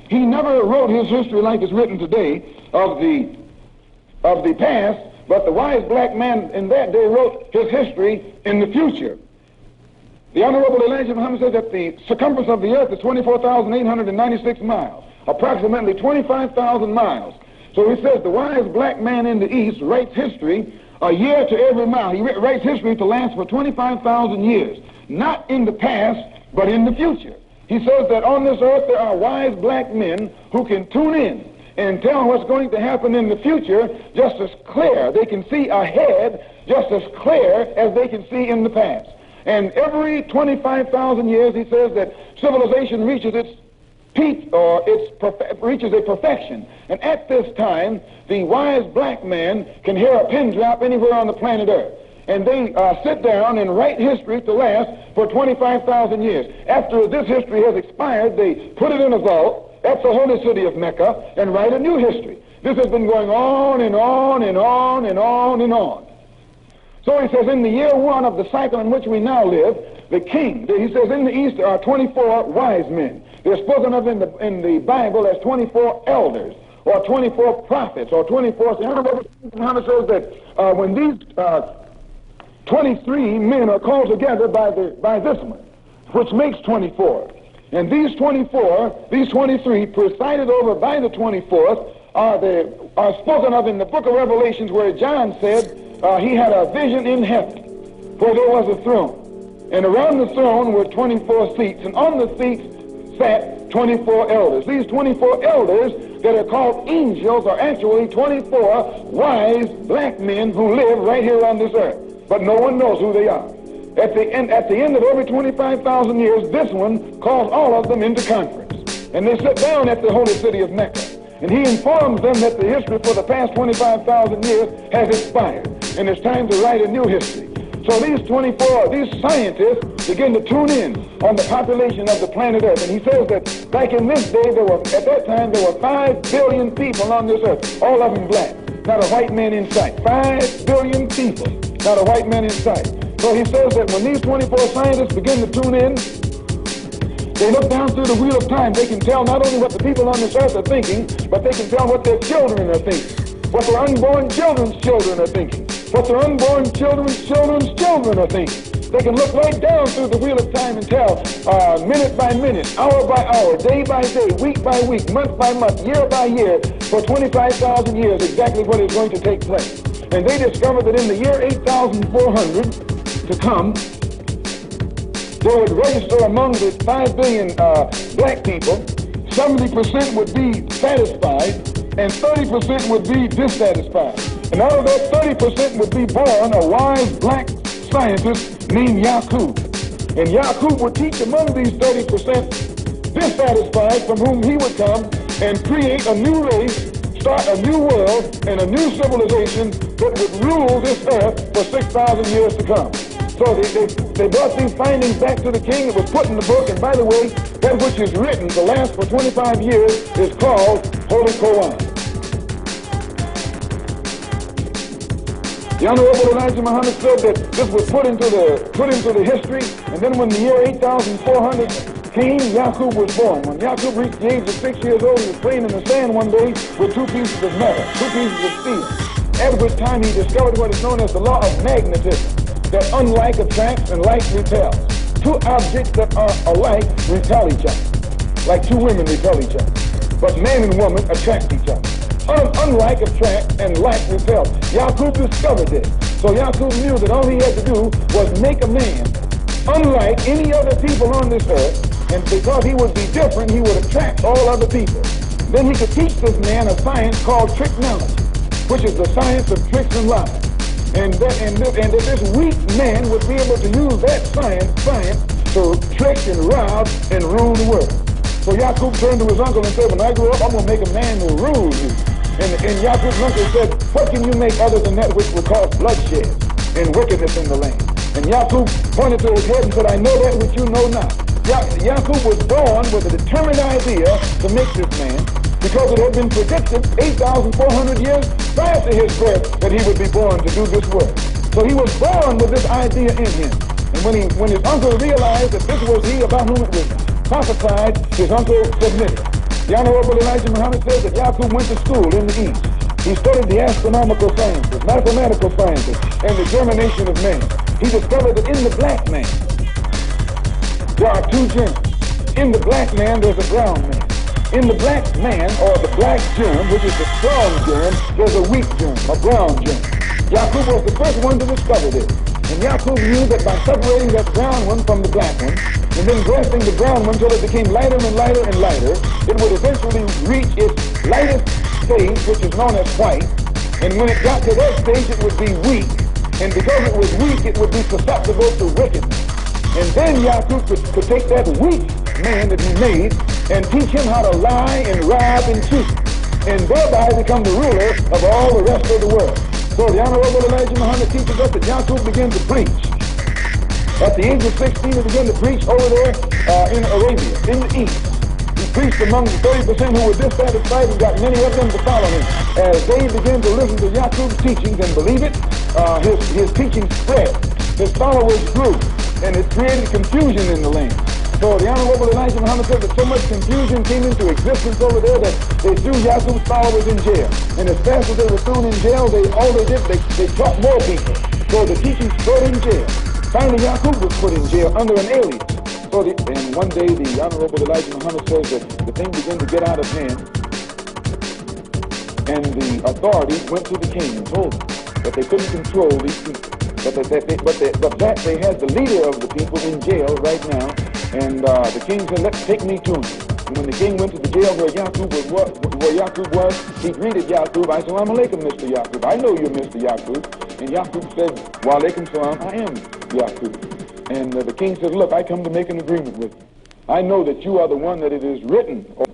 He never wrote his history like it's written today of the past, but the wise black man in that day wrote his history in the future. The Honorable Elijah Muhammad says that the circumference of the earth is 24,896 miles, approximately 25,000 miles. So he says the wise black man in the East writes history a year to every mile. He writes history to last for 25,000 years, not in the past, but in the future. He says that on this earth there are wise black men who can tune in and tell what's going to happen in the future just as clear. They can see ahead just as clear as they can see in the past. And every 25,000 years, he says that civilization reaches its peak, or reaches a perfection. And at this time, the wise black man can hear a pin drop anywhere on the planet Earth. And they sit down and write history to last for 25,000 years. After this history has expired, they put it in a vault at the holy city of Mecca and write a new history. This has been going on and on and on and on and on. So he says, in the year one of the cycle in which we now live, the king, he says, in the East there are 24 wise men. They're spoken of in the Bible as 24 elders, or 24 prophets, or 24. Muhammad says that when these 23 men are called together by this one, which makes 24. And these 23, presided over by the 24th, are spoken of in the book of Revelations, where John said he had a vision in heaven where there was a throne. And around the throne were 24 seats, and on the seats sat 24 elders. These 24 elders that are called angels are actually 24 wise black men who live right here on this earth. But no one knows who they are. At the end of every 25,000 years, this one calls all of them into conference. And they sit down at the holy city of Mecca. And he informs them that the history for the past 25,000 years has expired. And it's time to write a new history. So these scientists begin to tune in on the population of the planet Earth. And he says that back in this day, at that time, there were 5 billion people on this earth, all of them black. Not a white man in sight. 5 billion people, not a white man in sight. So he says that when these 24 scientists begin to tune in, they look down through the wheel of time. They can tell not only what the people on this earth are thinking, but they can tell what their children are thinking, what their unborn children's children are thinking, what their unborn children's children's children are thinking. They can look right down through the wheel of time and tell minute by minute, hour by hour, day by day, week by week, month by month, year by year, for 25,000 years exactly what is going to take place. And they discovered that in the year 8,400 to come, they would register among the 5 billion black people, 70% would be satisfied and 30% would be dissatisfied. And out of that 30% would be born a wise black scientist named Yakub. And Yakub would teach among these 30% dissatisfied, from whom he would come and create a new race, start a new world and a new civilization that would rule this earth for 6,000 years to come. So they brought these findings back to the king. It was put in the book, and by the way, that which is written to last for 25 years is called Holy Quran. The Honorable Elijah Muhammad said that this was put into the history, and then when the year 8,400 came, Yakub was born. When Yakub reached the age of 6 years old, he was playing in the sand one day with 2 pieces of metal, 2 pieces of steel. At which time he discovered what is known as the law of magnetism, that unlike attracts and like repels. 2 objects that are alike repel each other, like 2 women repel each other. But man and woman attract each other. Unlike attract and like repel. Yakub discovered this. So Yakub knew that all he had to do was make a man unlike any other people on this earth, and because he would be different, he would attract all other people. Then he could teach this man a science called tricknology, which is the science of tricks and lies. And that this weak man would be able to use that science to trick and rob and rule the world. So Yakub turned to his uncle and said, when I grow up, I'm going to make a man who rules you. And Yakub's uncle said, what can you make other than that which will cause bloodshed and wickedness in the land? And Yakub pointed to his head and said, I know that which you know not. Yakub was born with a determined idea to make this man, because it had been predicted 8,400 years prior to his birth that he would be born to do this work. So he was born with this idea in him. And when his uncle realized that this was he about whom it was prophesied, his uncle submitted. The Honorable Elijah Muhammad says that Yakub went to school in the East. He studied the astronomical sciences, mathematical sciences, and the germination of man. He discovered that in the black man, there are two germs. In the black man, there's a brown man. In the black man, or the black germ, which is the strong germ, there's a weak germ, a brown germ. Yakub was the first one to discover this. And Yakub knew that by separating that brown one from the black one, and then grafting the brown one until it became lighter and lighter and lighter, it would eventually reach its lightest stage, which is known as white. And when it got to that stage, it would be weak. And because it was weak, it would be susceptible to wickedness. And then Yakub could take that weak man that he made and teach him how to lie and rob and cheat, and thereby become the ruler of all the rest of the world. So the Honorable Elijah Muhammad teaches us that Yakub began to preach. At the age of 16, he began to preach over there in Arabia, in the East. He preached among the 30% who were dissatisfied and got many of them to follow him. As they began to listen to Yakub's teachings and believe it, his teaching spread. His followers grew, and it created confusion in the land. So the Honorable Elijah Muhammad said that so much confusion came into existence over there that they threw Yakub's followers in jail. And as fast as they were thrown in jail, they taught more people. So the teaching spread in jail. Finally, Yakub was put in jail under an alias. And one day, the Honorable Elijah Muhammad says that the thing began to get out of hand, and the authorities went to the king and told him that they couldn't control these people, but that they had the leader of the people in jail right now. And the king said, take me to him. And when the king went to the jail where Yakub was, he greeted Yakub. I said, "Assalamu alaikum, Mr. Yakub. I know you're Mr. Yakub." And Yakub said, "Wa alaikum salam, I am Yakub." And the king said, "Look, I come to make an agreement with you. I know that you are the one that it is written, or